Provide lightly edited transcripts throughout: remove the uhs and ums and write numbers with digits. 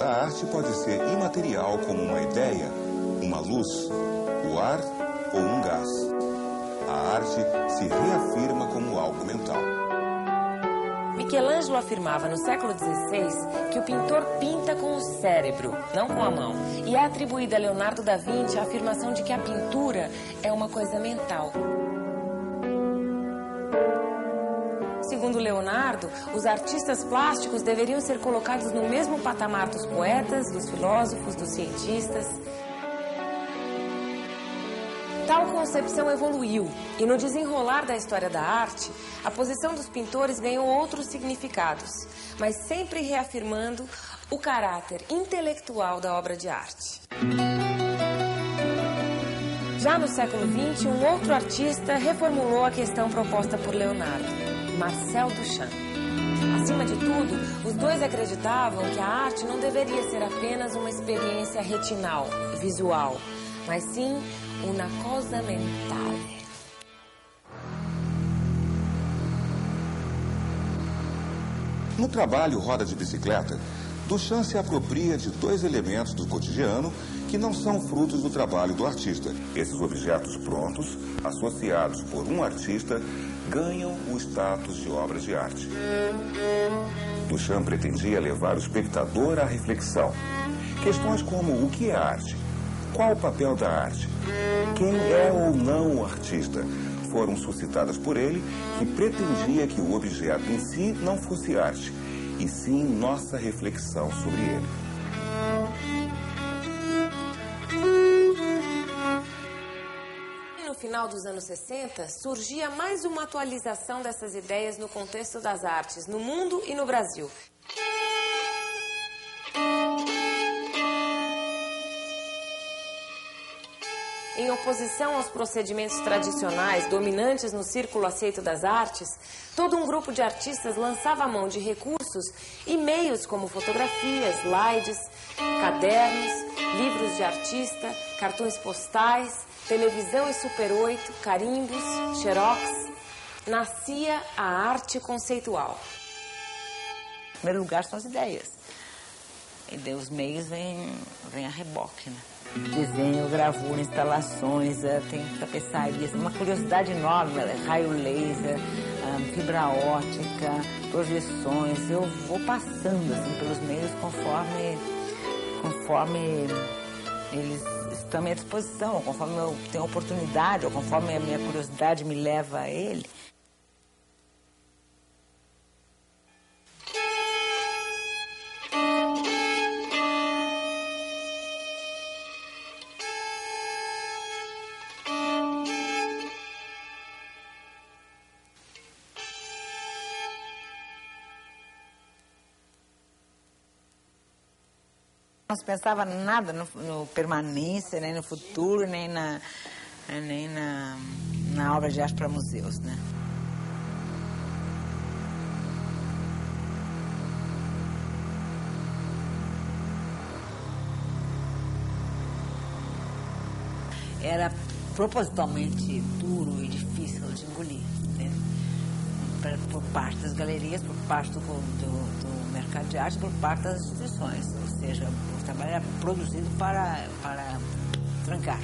A arte pode ser imaterial como uma ideia, uma luz, o ar ou um gás. A arte se reafirma como algo mental. Michelangelo afirmava no século XVI que o pintor pinta com o cérebro, não com a mão. E é atribuída a Leonardo da Vinci a afirmação de que a pintura é uma coisa mental. Segundo Leonardo, os artistas plásticos deveriam ser colocados no mesmo patamar dos poetas, dos filósofos, dos cientistas. Tal concepção evoluiu e no desenrolar da história da arte, a posição dos pintores ganhou outros significados, mas sempre reafirmando o caráter intelectual da obra de arte. Já no século XX, um outro artista reformulou a questão proposta por Leonardo, Marcel Duchamp. Acima de tudo, os dois acreditavam que a arte não deveria ser apenas uma experiência retinal, visual, mas sim uma cosa mentale. No trabalho Roda de Bicicleta, Duchamp se apropria de dois elementos do cotidiano que não são frutos do trabalho do artista. Esses objetos prontos, associados por um artista, ganham o status de obras de arte. Duchamp pretendia levar o espectador à reflexão. Questões como o que é arte? Qual o papel da arte? Quem é ou não o artista? Foram suscitadas por ele, que pretendia que o objeto em si não fosse arte, e sim nossa reflexão sobre ele. No final dos anos 60, surgia mais uma atualização dessas ideias no contexto das artes, no mundo e no Brasil. Em oposição aos procedimentos tradicionais dominantes no círculo aceito das artes, todo um grupo de artistas lançava a mão de recursos e meios como fotografias, slides, cadernos, livros de artista, cartões postais, televisão e Super 8, carimbos, xerox. Nascia a arte conceitual. Em primeiro lugar são as ideias. E daí os meios vêm a reboque, né? Desenho, gravura, instalações, tem tapeçarias, uma curiosidade enorme, raio laser, fibra ótica, projeções. Eu vou passando assim, pelos meios conforme eles estão à minha disposição, conforme eu tenho oportunidade, ou conforme a minha curiosidade me leva a ele. Não se pensava nada no permanência, nem no futuro, nem na obra de arte para museus, né? Era propositalmente duro e difícil de engolir, né? Por parte das galerias, por parte do mercado de arte, por parte das instituições. Ou seja, o trabalho era produzido para trancar.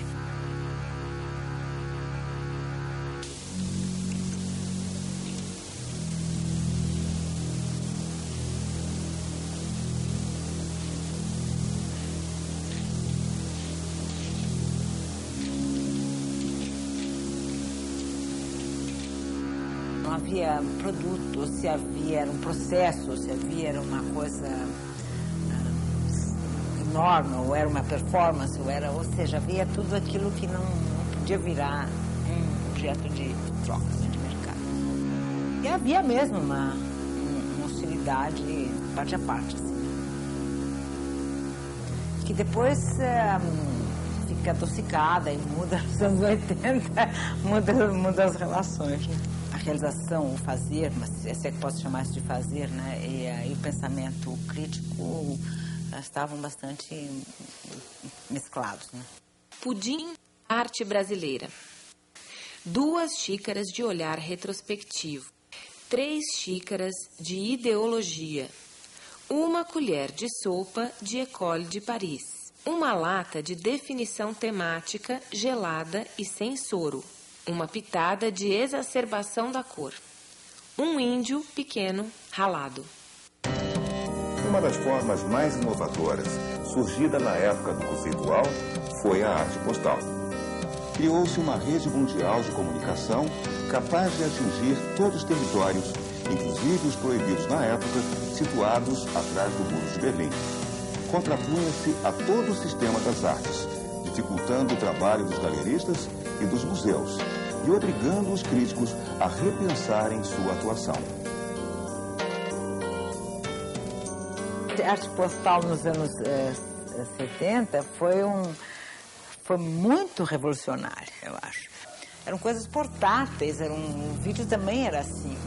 Não havia produto, se havia era um processo, se havia era uma coisa enorme, ou era uma performance, ou seja, havia tudo aquilo que não podia virar um objeto de troca, de mercado. E havia mesmo uma hostilidade parte a parte, assim, que depois fica adocicada e muda nos anos 80, muda as relações, né? A realização, o fazer, mas se é que posso chamar isso de fazer, né? E o pensamento crítico estavam bastante mesclados, né? Pudim, arte brasileira. 2 xícaras de olhar retrospectivo. 3 xícaras de ideologia. Uma colher de sopa de École de Paris. Uma lata de definição temática gelada e sem soro. Uma pitada de exacerbação da cor. Um índio pequeno ralado. Uma das formas mais inovadoras, surgida na época do conceitual, foi a arte postal. Criou-se uma rede mundial de comunicação capaz de atingir todos os territórios, inclusive os proibidos na época, situados atrás do Muro de Berlim. Contrapunha-se a todo o sistema das artes, dificultando o trabalho dos galeristas e dos museus e obrigando os críticos a repensarem sua atuação. A arte postal nos anos 70 foi muito revolucionária, eu acho. Eram coisas portáteis, o vídeo também era assim.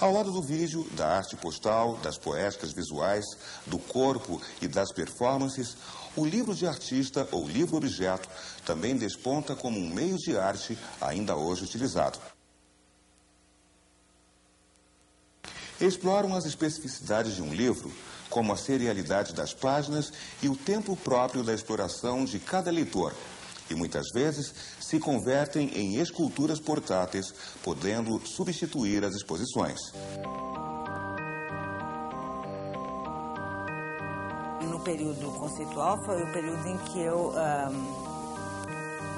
Ao lado do vídeo, da arte postal, das poéticas visuais, do corpo e das performances, o livro de artista ou livro-objeto também desponta como um meio de arte ainda hoje utilizado. Exploram as especificidades de um livro, como a serialidade das páginas e o tempo próprio da exploração de cada leitor, e muitas vezes se convertem em esculturas portáteis, podendo substituir as exposições. No período conceitual foi o período em que eu,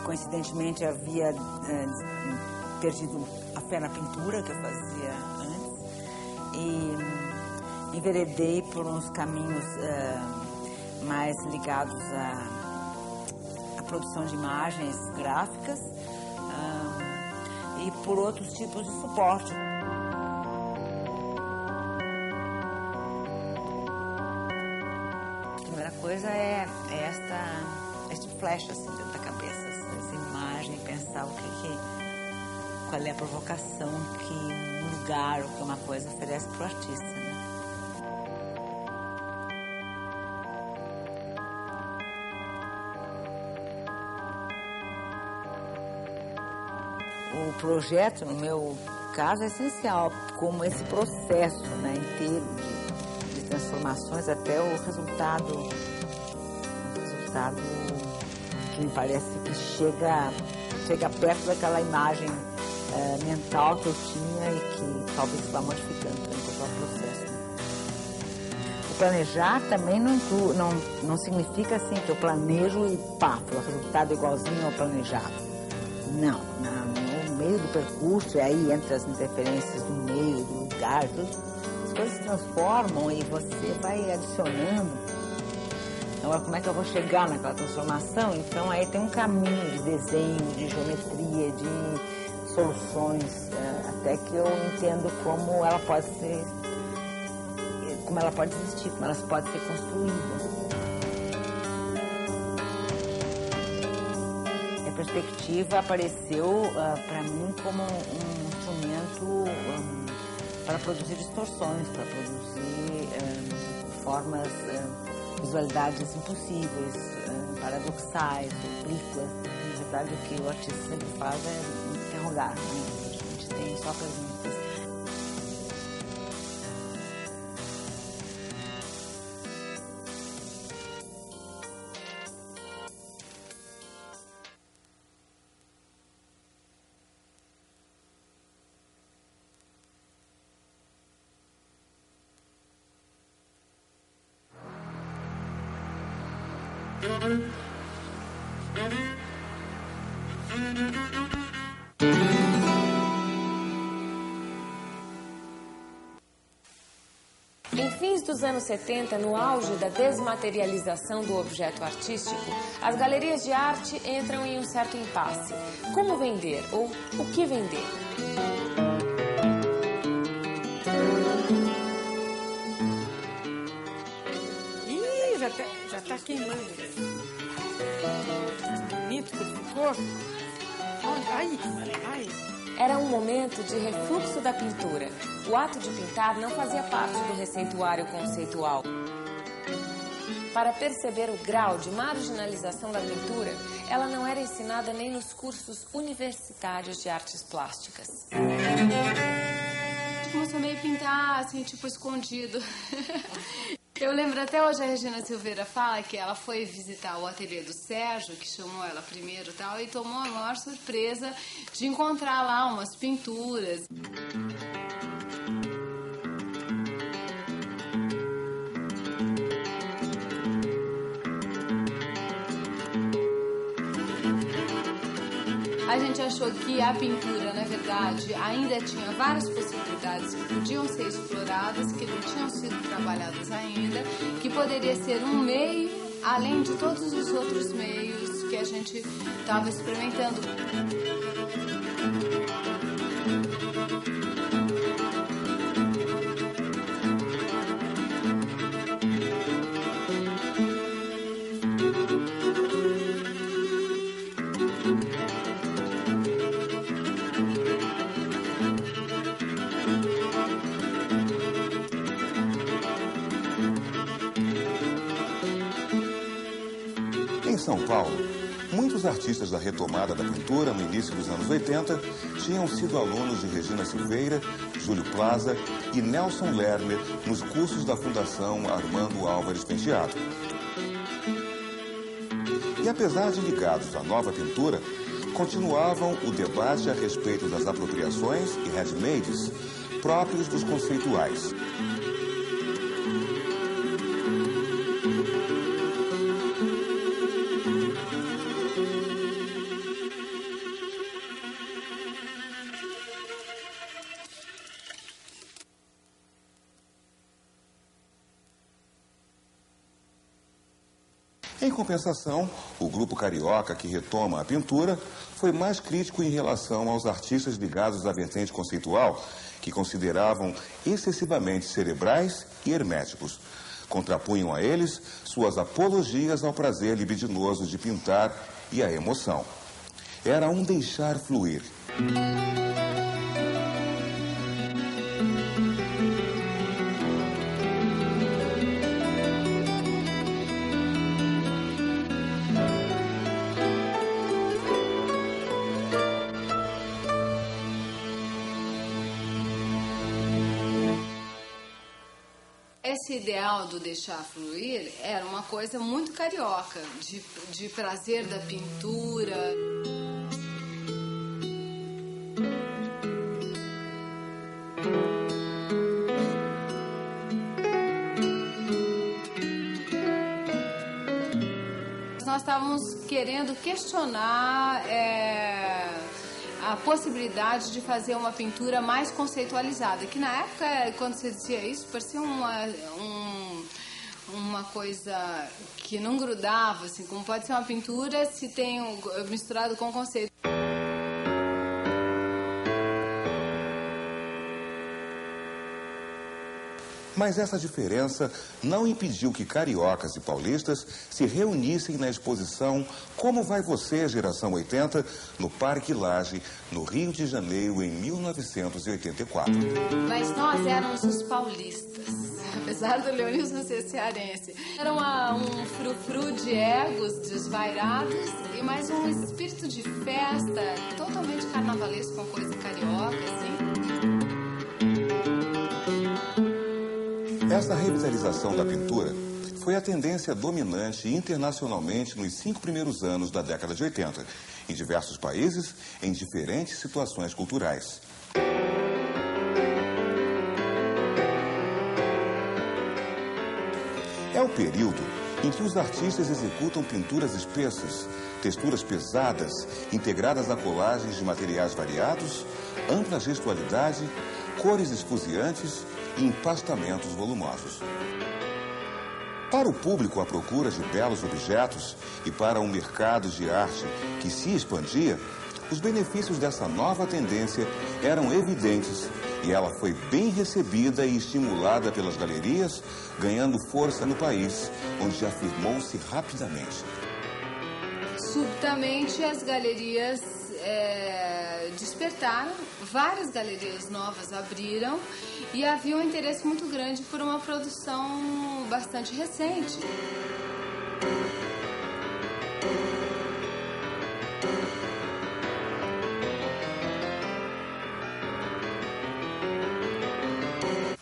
coincidentemente, havia perdido a fé na pintura que eu fazia antes e enveredei por uns caminhos mais ligados à produção de imagens gráficas e por outros tipos de suporte. A primeira coisa é este flash assim dentro da cabeça, essa imagem, pensar qual é a provocação que um lugar ou que uma coisa oferece para o artista, né? O projeto, no meu caso, é essencial, como esse processo, né, inteiro de transformações até o resultado que me parece que chega perto daquela imagem mental que eu tinha e que talvez se vá modificando durante o próprio processo. O planejar também não significa assim que eu planejo e pá, o resultado é igualzinho ao planejado. Não, no meio do percurso, e aí entre as interferências do meio, do lugar, as coisas se transformam e você vai adicionando. Agora, como é que eu vou chegar naquela transformação? Então, aí tem um caminho de desenho, de geometria, de soluções, até que eu entendo como ela pode existir, como ela pode ser construída. A perspectiva apareceu para mim como um instrumento para produzir distorções, para produzir formas, visualidades impossíveis, paradoxais, oblíquas. Na verdade, o que o artista sempre faz é interrogar, né? A gente tem só perguntas. Em fins dos anos 70, no auge da desmaterialização do objeto artístico, as galerias de arte entram em um certo impasse. Como vender ou o que vender? Já tá queimando. Bonito que ficou. Ai. Era um momento de refluxo da pintura. O ato de pintar não fazia parte do receituário conceitual. Para perceber o grau de marginalização da pintura, ela não era ensinada nem nos cursos universitários de artes plásticas. Começou meio a pintar, assim, tipo, escondido. Eu lembro até hoje, a Regina Silveira fala que ela foi visitar o ateliê do Sérgio, que chamou ela primeiro e tal, e tomou a maior surpresa de encontrar lá umas pinturas. A gente achou que a pintura, na verdade, ainda tinha várias possibilidades que podiam ser exploradas, que não tinham sido trabalhadas ainda, que poderia ser um meio, além de todos os outros meios que a gente estava experimentando. Em São Paulo, muitos artistas da retomada da pintura no início dos anos 80 tinham sido alunos de Regina Silveira, Júlio Plaza e Nelson Lerner nos cursos da Fundação Armando Álvares Penteado. E apesar de ligados à nova pintura, continuavam o debate a respeito das apropriações e handmades próprios dos conceituais. Em compensação, o grupo carioca que retoma a pintura foi mais crítico em relação aos artistas ligados à vertente conceitual, que consideravam excessivamente cerebrais e herméticos. Contrapunham a eles suas apologias ao prazer libidinoso de pintar e à emoção. Era um deixar fluir. Esse ideal do deixar fluir era uma coisa muito carioca, de prazer da pintura. Nós estávamos querendo questionar a possibilidade de fazer uma pintura mais conceitualizada, que na época, quando você dizia isso, parecia uma coisa que não grudava, assim, como pode ser uma pintura se tem misturado com conceito. Mas essa diferença não impediu que cariocas e paulistas se reunissem na exposição Como Vai Você, Geração 80, no Parque Lage, no Rio de Janeiro, em 1984. Mas nós éramos os paulistas, apesar do Leonísio ser cearense. Era um frufru de egos desvairados e mais um espírito de festa totalmente carnavalesco, com coisa carioca, assim. Essa revitalização da pintura foi a tendência dominante internacionalmente nos 5 primeiros anos da década de 80, em diversos países, em diferentes situações culturais. É o período em que os artistas executam pinturas espessas, texturas pesadas, integradas a colagens de materiais variados, ampla gestualidade, cores esfuziantes e empastamentos volumosos. Para o público à procura de belos objetos e para um mercado de arte que se expandia, os benefícios dessa nova tendência eram evidentes e ela foi bem recebida e estimulada pelas galerias, ganhando força no país, onde afirmou-se rapidamente. Subitamente, as galerias despertaram, várias galerias novas abriram e havia um interesse muito grande por uma produção bastante recente.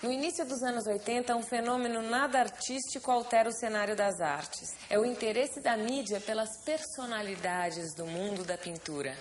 No início dos anos 80, um fenômeno nada artístico altera o cenário das artes. É o interesse da mídia pelas personalidades do mundo da pintura.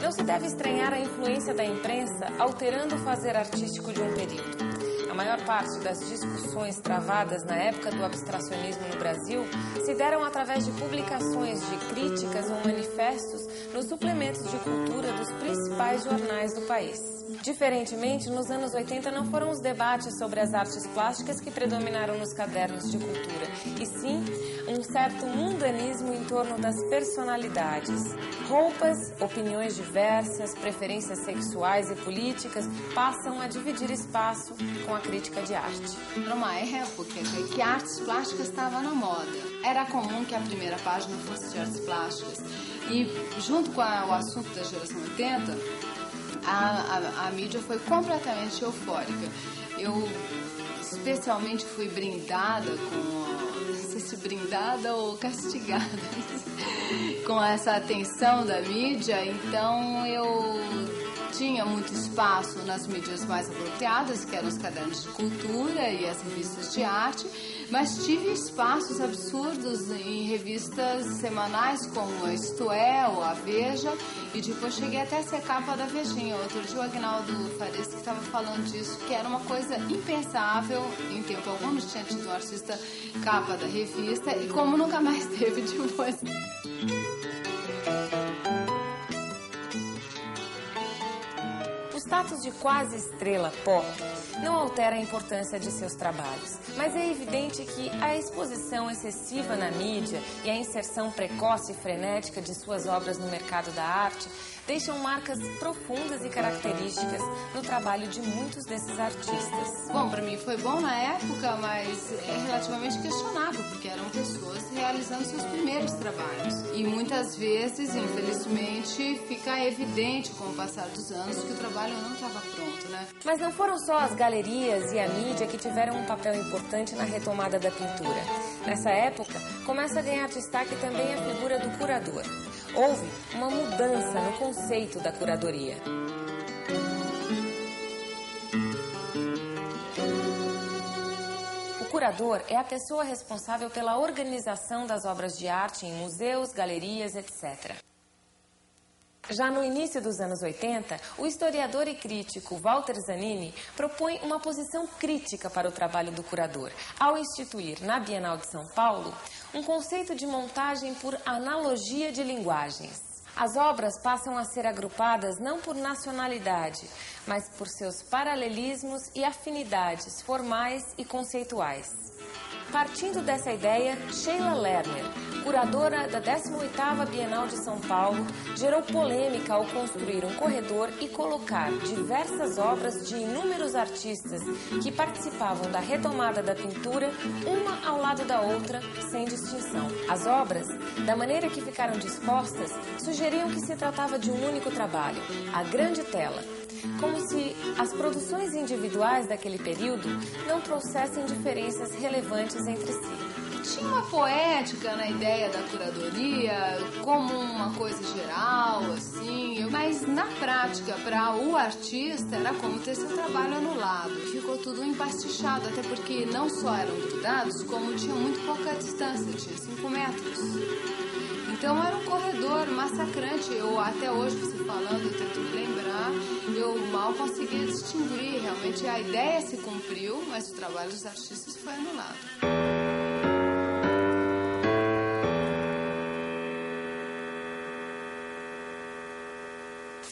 Não se deve estranhar a influência da imprensa alterando o fazer artístico de um período. A maior parte das discussões travadas na época do abstracionismo no Brasil se deram através de publicações de críticas ou manifestos nos suplementos de cultura dos principais jornais do país. Diferentemente, nos anos 80 não foram os debates sobre as artes plásticas que predominaram nos cadernos de cultura, e sim um certo mundanismo em torno das personalidades. Roupas, opiniões diversas, preferências sexuais e políticas passam a dividir espaço com a crítica de arte. Era uma época que artes plásticas estava na moda. Era comum que a primeira página fosse de artes plásticas. E junto com o assunto da geração 80, a mídia foi completamente eufórica. Eu especialmente fui brindada com, não sei se brindada ou castigada, com essa atenção da mídia, então eu tinha muito espaço nas mídias mais apropriadas, que eram os cadernos de cultura e as revistas de arte, mas tive espaços absurdos em revistas semanais como a Isto É ou a Veja, e depois cheguei até a ser capa da Vejinha. Outro dia o Agnaldo Fares que estava falando disso, que era uma coisa impensável, em tempo algum não tinha tido um artista capa da revista, e como nunca mais teve depois. O status de quase estrela pop não altera a importância de seus trabalhos, mas é evidente que a exposição excessiva na mídia e a inserção precoce e frenética de suas obras no mercado da arte deixam marcas profundas e características no trabalho de muitos desses artistas. Bom, para mim foi bom na época, mas é relativamente questionável, porque eram pessoas realizando seus primeiros trabalhos. E muitas vezes, infelizmente, fica evidente com o passar dos anos que o trabalho não estava pronto, né? Mas não foram só as galerias e a mídia que tiveram um papel importante na retomada da pintura. Nessa época, começa a ganhar destaque também a figura do curador. Houve uma mudança no conceito da curadoria. O curador é a pessoa responsável pela organização das obras de arte em museus, galerias, etc. Já no início dos anos 80, o historiador e crítico Walter Zanini propõe uma posição crítica para o trabalho do curador, ao instituir na Bienal de São Paulo um conceito de montagem por analogia de linguagens. As obras passam a ser agrupadas não por nacionalidade, mas por seus paralelismos e afinidades formais e conceituais. Partindo dessa ideia, Sheila Lerner, curadora da 18ª Bienal de São Paulo, gerou polêmica ao construir um corredor e colocar diversas obras de inúmeros artistas que participavam da retomada da pintura, uma ao lado da outra, sem distinção. As obras, da maneira que ficaram dispostas, sugeriam que se tratava de um único trabalho, a grande tela, como se as produções individuais daquele período não trouxessem diferenças relevantes entre si. Tinha uma poética na ideia da curadoria, como uma coisa geral, assim, mas na prática, para o artista, era como ter seu trabalho anulado. Ficou tudo empastichado, até porque não só eram grudados, como tinham muito pouca distância, tinha 5 metros. Então era um corredor massacrante. Eu até hoje, você falando, eu tento me lembrar, eu mal conseguia distinguir. Realmente a ideia se cumpriu, mas o trabalho dos artistas foi anulado.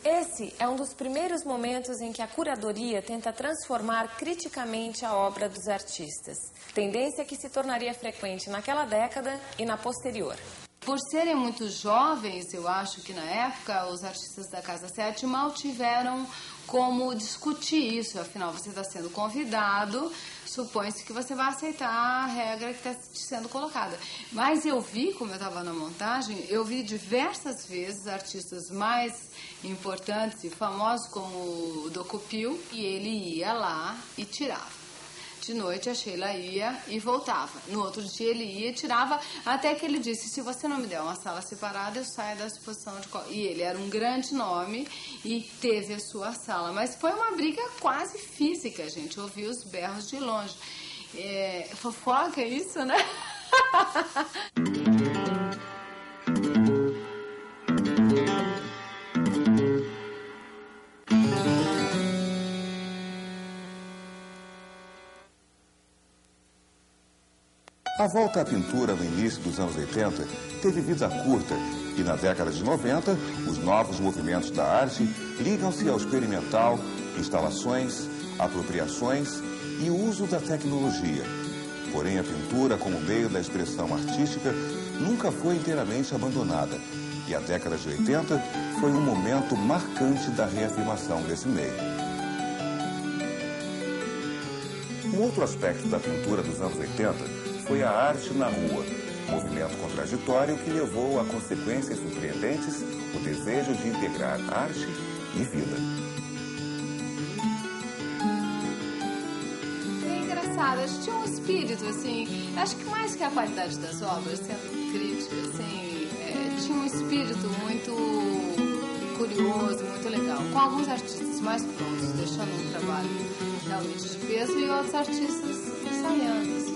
Esse é um dos primeiros momentos em que a curadoria tenta transformar criticamente a obra dos artistas, tendência que se tornaria frequente naquela década e na posterior. Por serem muito jovens, eu acho que na época os artistas da Casa 7 mal tiveram como discutir isso. Afinal, você está sendo convidado, supõe-se que você vai aceitar a regra que está sendo colocada. Mas eu vi, como eu estava na montagem, eu vi diversas vezes artistas mais importantes e famosos como o Docupil, e ele ia lá e tirava. De noite a Sheila ia e voltava. No outro dia ele ia e tirava, até que ele disse, se você não me der uma sala separada, eu saio da exposição de... E ele era um grande nome e teve a sua sala. Mas foi uma briga quase física, gente. Eu ouvi os berros de longe. Fofoca, é isso, né? A volta à pintura no início dos anos 80 teve vida curta e na década de 90, os novos movimentos da arte ligam-se ao experimental, instalações, apropriações e uso da tecnologia. Porém, a pintura como meio da expressão artística nunca foi inteiramente abandonada e a década de 80 foi um momento marcante da reafirmação desse meio. Um outro aspecto da pintura dos anos 80 foi a arte na rua, movimento contraditório que levou a consequências surpreendentes o desejo de integrar arte e vida. É engraçado, acho que tinha um espírito, assim, acho que mais que a qualidade das obras, sendo crítica, assim, tinha um espírito muito curioso, muito legal, com alguns artistas mais prontos, deixando um trabalho realmente de peso e outros artistas ensaiando, assim.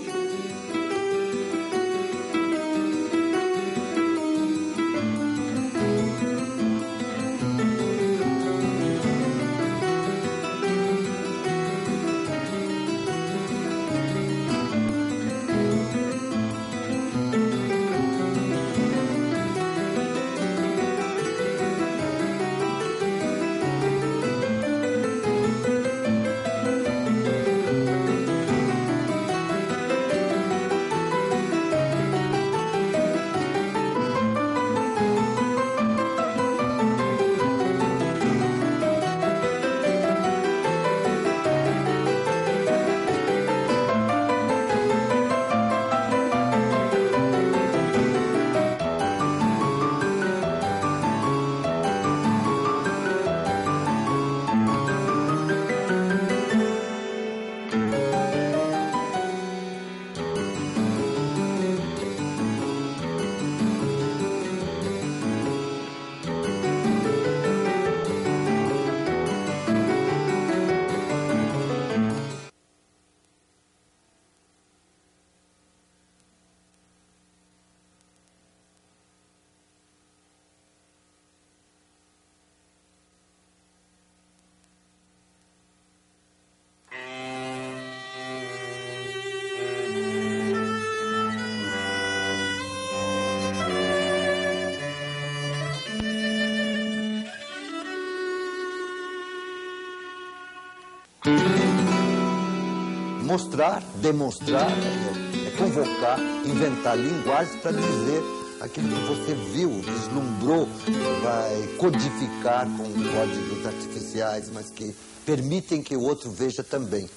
Mostrar, demonstrar, convocar, inventar linguagens para dizer aquilo que você viu, vislumbrou, vai codificar com códigos artificiais, mas que permitem que o outro veja também.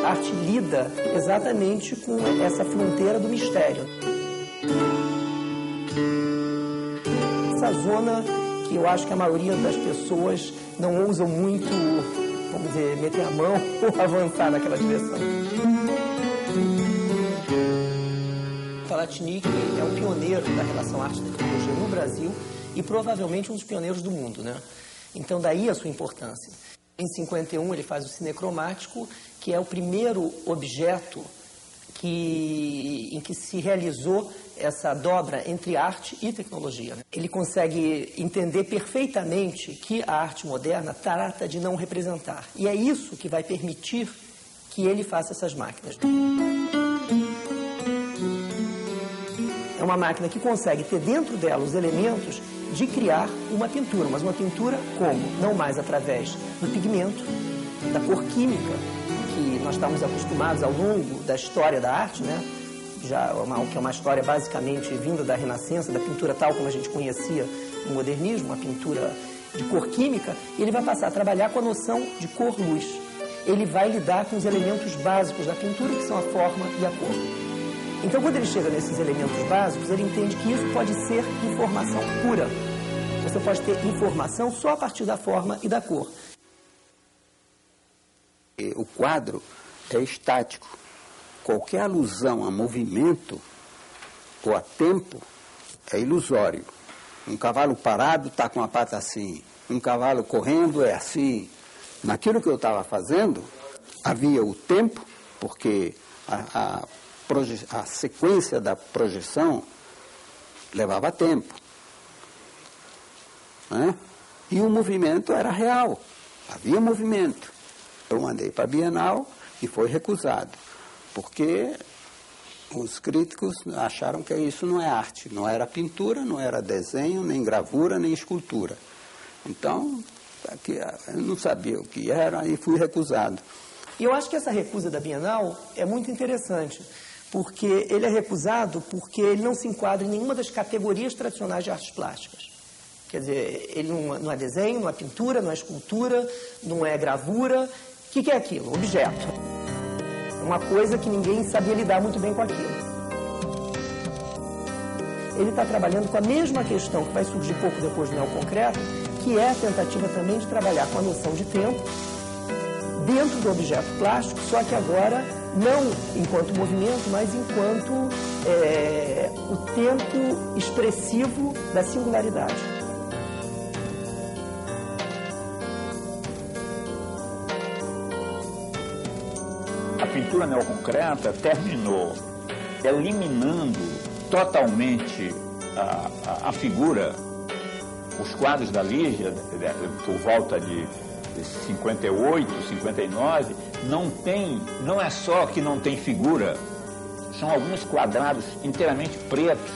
A arte lida exatamente com essa fronteira do mistério. Essa zona que eu acho que a maioria das pessoas não ousam muito, vamos dizer, meter a mão ou avançar naquela direção. Palatinic é um pioneiro da relação arte e tecnologia no Brasil e provavelmente um dos pioneiros do mundo, né? Então daí a sua importância. Em 51 ele faz o cinecromático, que é o primeiro objeto em que se realizou essa dobra entre arte e tecnologia. Ele consegue entender perfeitamente que a arte moderna trata de não representar. E é isso que vai permitir que ele faça essas máquinas. uma máquina que consegue ter dentro dela os elementos de criar uma pintura. Mas uma pintura como? Não mais através do pigmento, da cor química, que nós estamos acostumados ao longo da história da arte, né? Que é uma história basicamente vinda da Renascença, da pintura tal como a gente conhecia no modernismo, uma pintura de cor química. E ele vai passar a trabalhar com a noção de cor-luz. Ele vai lidar com os elementos básicos da pintura, que são a forma e a cor. Então, quando ele chega nesses elementos básicos, ele entende que isso pode ser informação pura. Você pode ter informação só a partir da forma e da cor. O quadro é estático. Qualquer alusão a movimento ou a tempo é ilusório. Um cavalo parado está com a pata assim. Um cavalo correndo é assim. Naquilo que eu estava fazendo, havia o tempo, porque a sequência da projeção levava tempo. Né? E o movimento era real. Havia movimento. Eu mandei para a Bienal e foi recusado. Porque os críticos acharam que isso não é arte, não era pintura, não era desenho, nem gravura, nem escultura. Então, eu não sabia o que era e fui recusado. E eu acho que essa recusa da Bienal é muito interessante, porque ele é recusado porque ele não se enquadra em nenhuma das categorias tradicionais de artes plásticas. Quer dizer, ele não é desenho, não é pintura, não é escultura, não é gravura. O que é aquilo? Objeto. Uma coisa que ninguém sabia lidar muito bem com aquilo. Ele está trabalhando com a mesma questão que vai surgir pouco depois do neoconcreto, que é a tentativa também de trabalhar com a noção de tempo dentro do objeto plástico, só que agora não enquanto movimento, mas enquanto o tempo expressivo da singularidade. A pintura neoconcreta terminou eliminando totalmente a figura. Os quadros da Lígia, por volta de 58, 59, não é só que não tem figura, são alguns quadrados inteiramente pretos,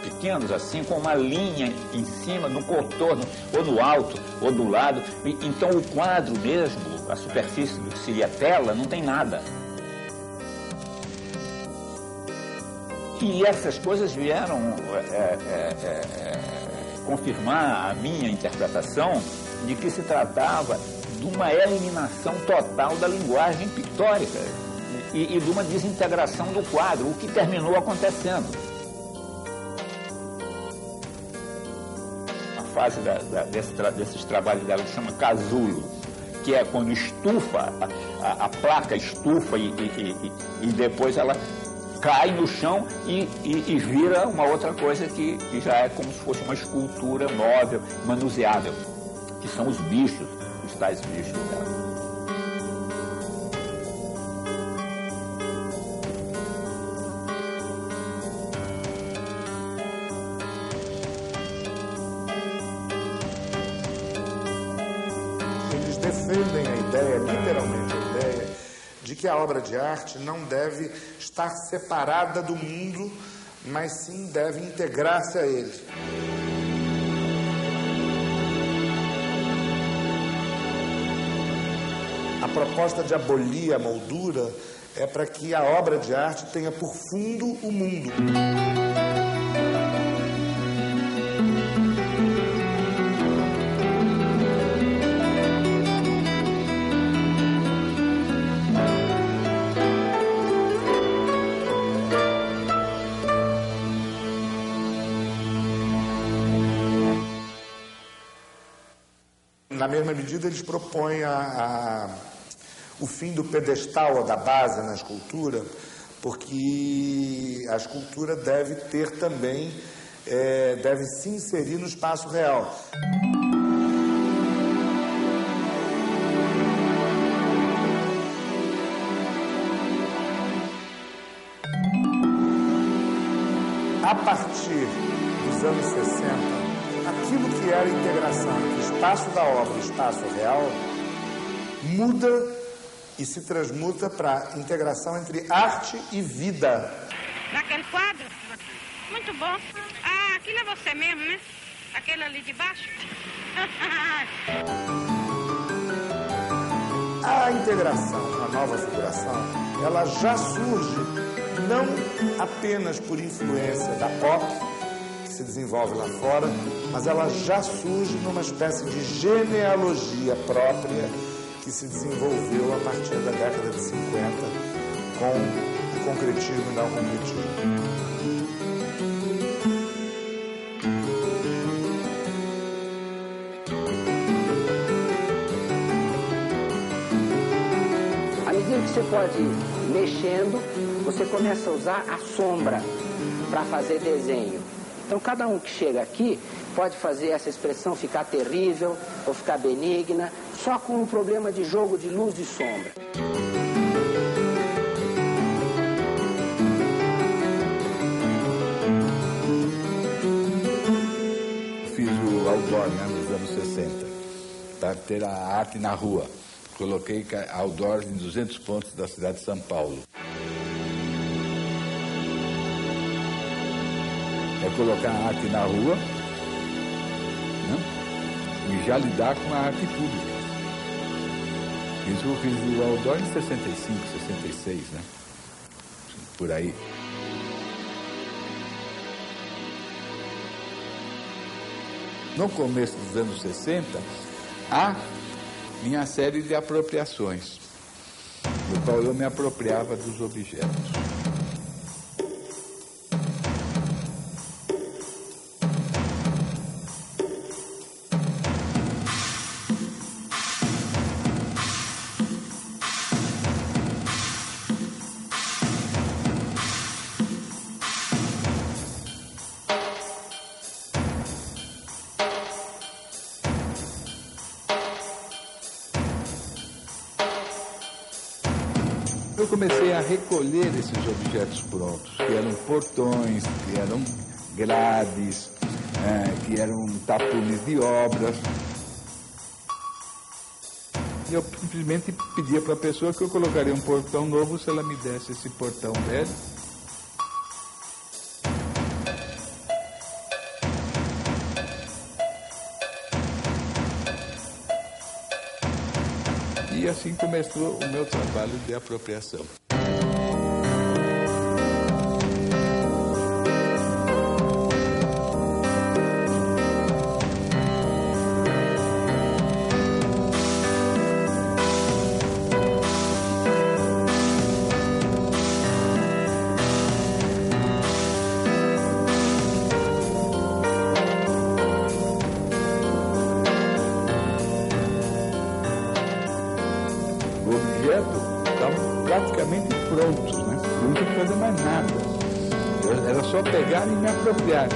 pequenos assim, com uma linha em cima, no contorno, ou no alto, ou do lado. Então o quadro mesmo, a superfície que seria tela, não tem nada. E essas coisas vieram confirmar a minha interpretação de que se tratava de uma eliminação total da linguagem pictórica e de uma desintegração do quadro, o que terminou acontecendo. A fase desses trabalhos dela se chama casulo, que é quando estufa, a placa estufa e depois ela cai no chão e vira uma outra coisa que já é como se fosse uma escultura móvel, manuseável, que são os bichos, os tais bichos dela. Eles defendem a ideia, literalmente a ideia, de que a obra de arte não deve estar separada do mundo, mas sim deve integrar-se a ele. A proposta de abolir a moldura é para que a obra de arte tenha por fundo o mundo. Na mesma medida, eles propõem o fim do pedestal ou da base na escultura, porque a escultura deve ter também, deve se inserir no espaço real. A partir dos anos 60, aquilo que era a integração entre o espaço da obra e o espaço real muda e se transmuta para a integração entre arte e vida. Naquele quadro, Muito bom. Ah, aquilo é você mesmo, né? Aquele ali de baixo. A integração, a nova figuração, ela já surge não apenas por influência da pop, que se desenvolve lá fora, mas ela já surge numa espécie de genealogia própria que se desenvolveu a partir da década de 50 com o concretismo e não concretismo. À medida que você pode ir mexendo, você começa a usar a sombra para fazer desenho. Então, cada um que chega aqui pode fazer essa expressão ficar terrível ou ficar benigna, só com um problema de jogo de luz e sombra. Fiz o outdoor, né, nos anos 60, para ter a arte na rua. Coloquei outdoors em 200 pontos da cidade de São Paulo. É colocar a arte na rua, né, e já lidar com a arte pública. Fiz o outdoor em 65, 66, né? Por aí. No começo dos anos 60, há minha série de apropriações, no qual eu me apropriava dos objetos. Eu comecei a recolher esses objetos prontos, que eram portões, que eram grades, que eram tapumes de obras. E eu simplesmente pedia para a pessoa que eu colocaria um portão novo se ela me desse esse portão velho. E assim começou o meu trabalho de apropriação. Estavam praticamente prontos, né? Não tinha que fazer mais nada. Era só pegar e me apropriar.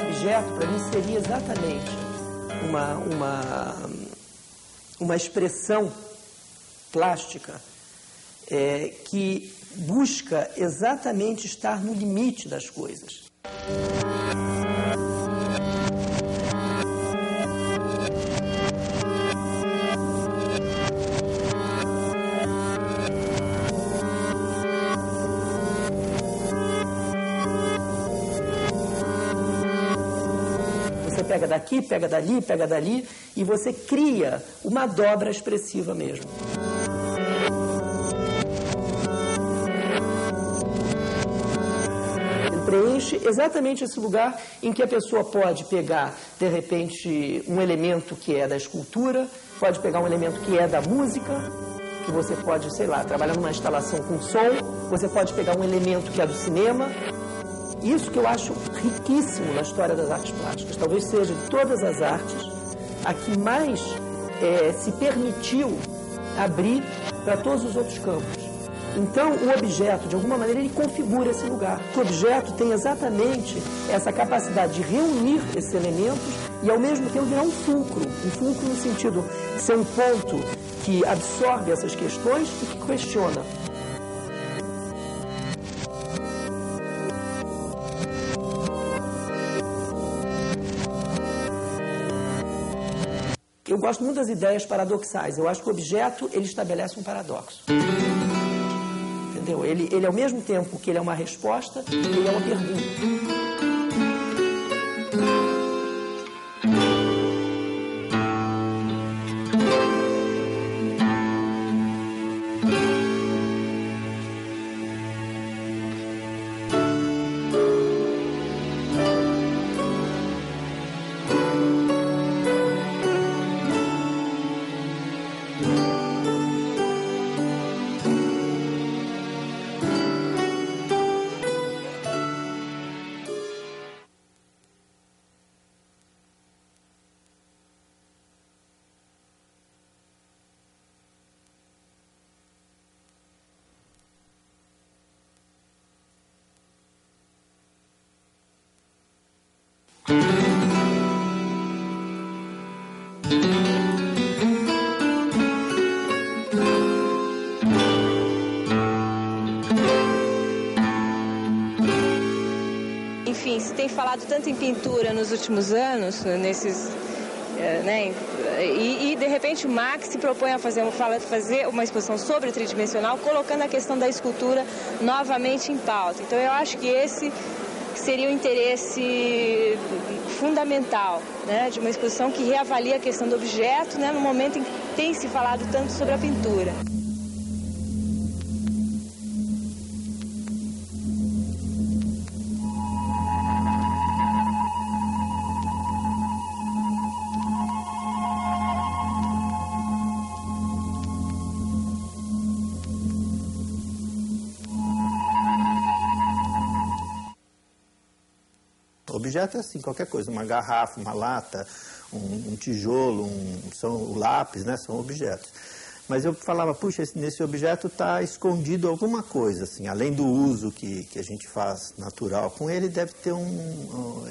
Objeto, para mim, seria exatamente uma expressão plástica que busca exatamente estar no limite das coisas. Você pega daqui, pega dali, e você cria uma dobra expressiva mesmo. Ele preenche exatamente esse lugar em que a pessoa pode pegar, de repente, um elemento que é da escultura, pode pegar um elemento que é da música, que você pode, sei lá, trabalhar numa instalação com som, você pode pegar um elemento que é do cinema. Isso que eu acho riquíssimo na história das artes plásticas. Talvez seja de todas as artes a que mais se permitiu abrir para todos os outros campos. Então, o objeto, de alguma maneira, ele configura esse lugar. O objeto tem exatamente essa capacidade de reunir esses elementos e, ao mesmo tempo, virar um fulcro. Um fulcro no sentido de ser um ponto que absorve essas questões e que questiona. Eu gosto muito das ideias paradoxais. Eu acho que o objeto, ele estabelece um paradoxo. Entendeu? Ele ao mesmo tempo que ele é uma resposta, ele é uma pergunta. Enfim, se tem falado tanto em pintura nos últimos anos, nesses, né, e de repente o Max se propõe a fazer uma exposição sobre o tridimensional, colocando a questão da escultura novamente em pauta. Então eu acho que esse seria o interesse fundamental, né, de uma exposição que reavalia a questão do objeto, né, no momento em que tem se falado tanto sobre a pintura. Objeto é assim, qualquer coisa, uma garrafa, uma lata, um tijolo, o lápis, né, são objetos. Mas eu falava, puxa, nesse objeto está escondido alguma coisa, assim, além do uso que a gente faz natural com ele, deve ter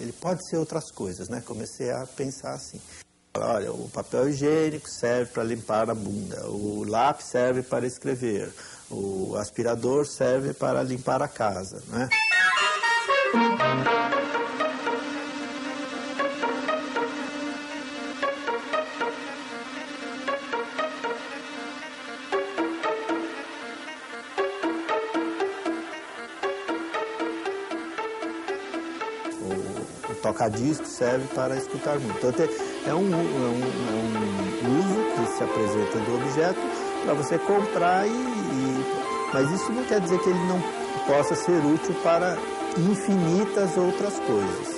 ele pode ser outras coisas, né? Comecei a pensar assim. Olha, o papel higiênico serve para limpar a bunda, o lápis serve para escrever, o aspirador serve para limpar a casa, né? O toca-disco serve para escutar muito. Então, é um uso que se apresenta do objeto para você comprar mas isso não quer dizer que ele não possa ser útil para infinitas outras coisas.